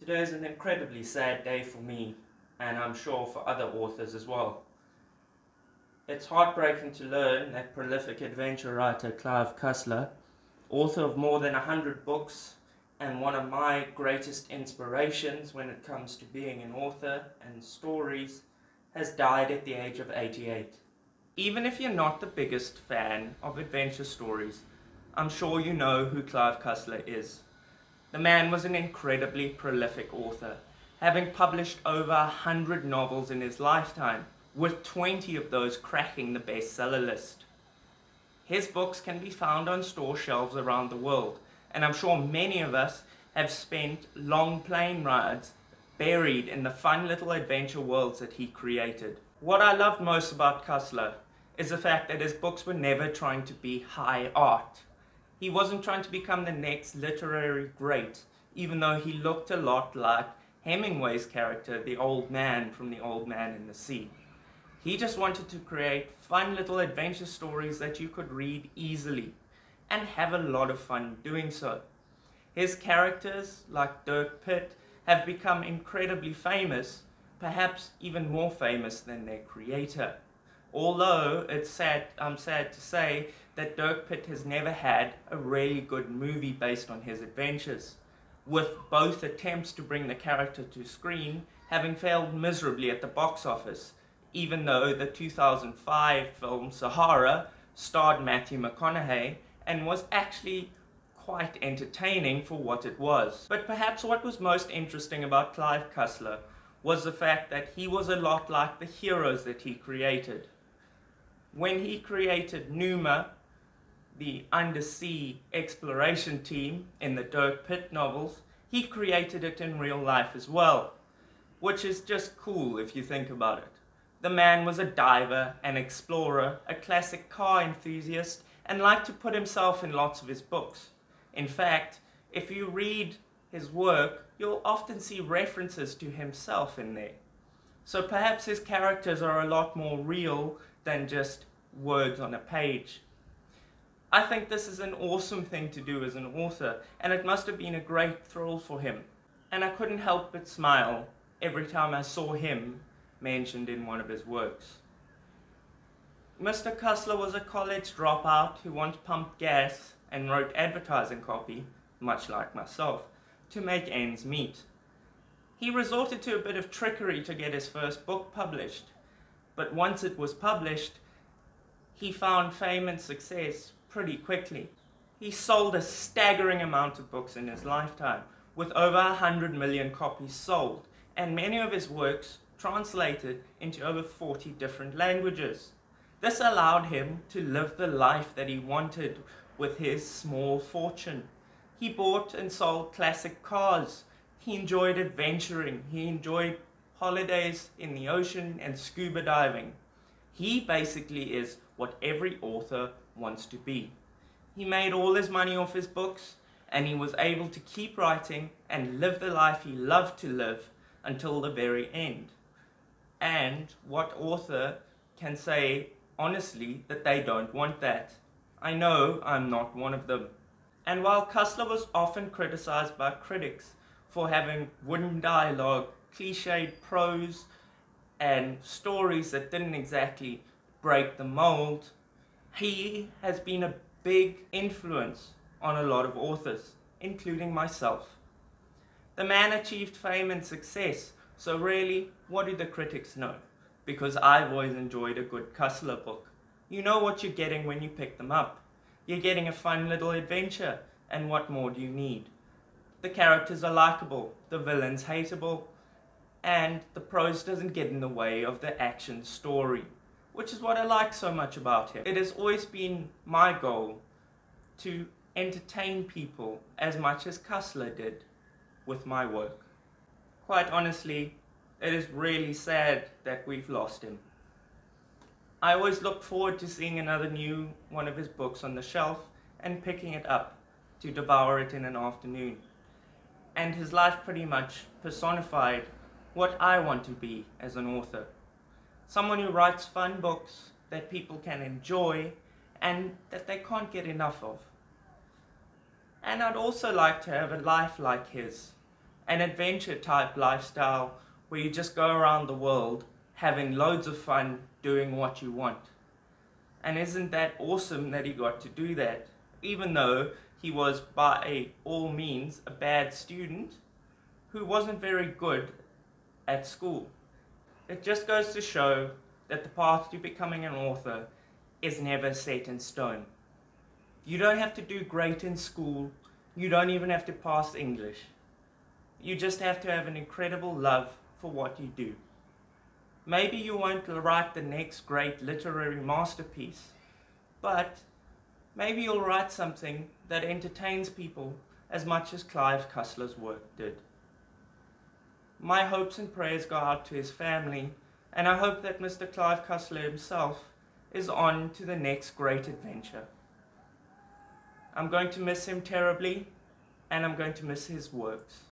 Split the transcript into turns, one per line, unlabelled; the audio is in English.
Today is an incredibly sad day for me, and I'm sure for other authors as well. It's heartbreaking to learn that prolific adventure writer Clive Cussler, author of more than 100 books and one of my greatest inspirations when it comes to being an author and stories, has died at the age of 88. Even if you're not the biggest fan of adventure stories, I'm sure you know who Clive Cussler is. The man was an incredibly prolific author, having published over 100 novels in his lifetime, with 20 of those cracking the bestseller list. His books can be found on store shelves around the world, and I'm sure many of us have spent long plane rides buried in the fun little adventure worlds that he created. What I loved most about Cussler is the fact that his books were never trying to be high art. He wasn't trying to become the next literary great, even though he looked a lot like Hemingway's character, the old man from The Old Man and the Sea. He just wanted to create fun little adventure stories that you could read easily and have a lot of fun doing so. His characters, like Dirk Pitt, have become incredibly famous, perhaps even more famous than their creator. Although I'm sad to say that Dirk Pitt has never had a really good movie based on his adventures, with both attempts to bring the character to screen having failed miserably at the box office, even though the 2005 film Sahara starred Matthew McConaughey and was actually quite entertaining for what it was. But perhaps what was most interesting about Clive Cussler was the fact that he was a lot like the heroes that he created. When he created Numa, the undersea exploration team in the Dirk Pitt novels, he created it in real life as well, which is just cool if you think about it. The man was a diver, an explorer, a classic car enthusiast, and liked to put himself in lots of his books. In fact, if you read his work, you'll often see references to himself in there. So perhaps his characters are a lot more real than just words on a page. I think this is an awesome thing to do as an author, and it must have been a great thrill for him. And I couldn't help but smile every time I saw him mentioned in one of his works. Mr. Cussler was a college dropout who once pumped gas and wrote advertising copy, much like myself, to make ends meet. He resorted to a bit of trickery to get his first book published, but once it was published, he found fame and success pretty quickly. He sold a staggering amount of books in his lifetime, with over 100 million copies sold, and many of his works translated into over 40 different languages. This allowed him to live the life that he wanted with his small fortune. He bought and sold classic cars. He enjoyed adventuring. He enjoyed holidays in the ocean and scuba diving. He basically is what every author wants to be. He made all his money off his books, and he was able to keep writing and live the life he loved to live until the very end. And what author can say honestly that they don't want that? I know I'm not one of them. And while Cussler was often criticized by critics for having wooden dialogue, cliched prose, and stories that didn't exactly break the mold, he has been a big influence on a lot of authors, including myself. The man achieved fame and success, so really, what do the critics know? Because I've always enjoyed a good Cussler book. You know what you're getting when you pick them up. You're getting a fun little adventure, and what more do you need? The characters are likable, the villain's hateable, and the prose doesn't get in the way of the action story, which is what I like so much about him. It has always been my goal to entertain people as much as Cussler did with my work. Quite honestly, it is really sad that we've lost him. I always look forward to seeing another new one of his books on the shelf and picking it up to devour it in an afternoon. And his life pretty much personified what I want to be as an author. Someone who writes fun books that people can enjoy and that they can't get enough of. And I'd also like to have a life like his, an adventure type lifestyle where you just go around the world having loads of fun doing what you want. And isn't that awesome that he got to do that, even though he was by all means a bad student who wasn't very good at school. It just goes to show that the path to becoming an author is never set in stone. You don't have to do great in school, you don't even have to pass English. You just have to have an incredible love for what you do. Maybe you won't write the next great literary masterpiece, but maybe you'll write something that entertains people as much as Clive Cussler's work did. My hopes and prayers go out to his family, and I hope that Mr. Clive Cussler himself is on to the next great adventure. I'm going to miss him terribly, and I'm going to miss his works.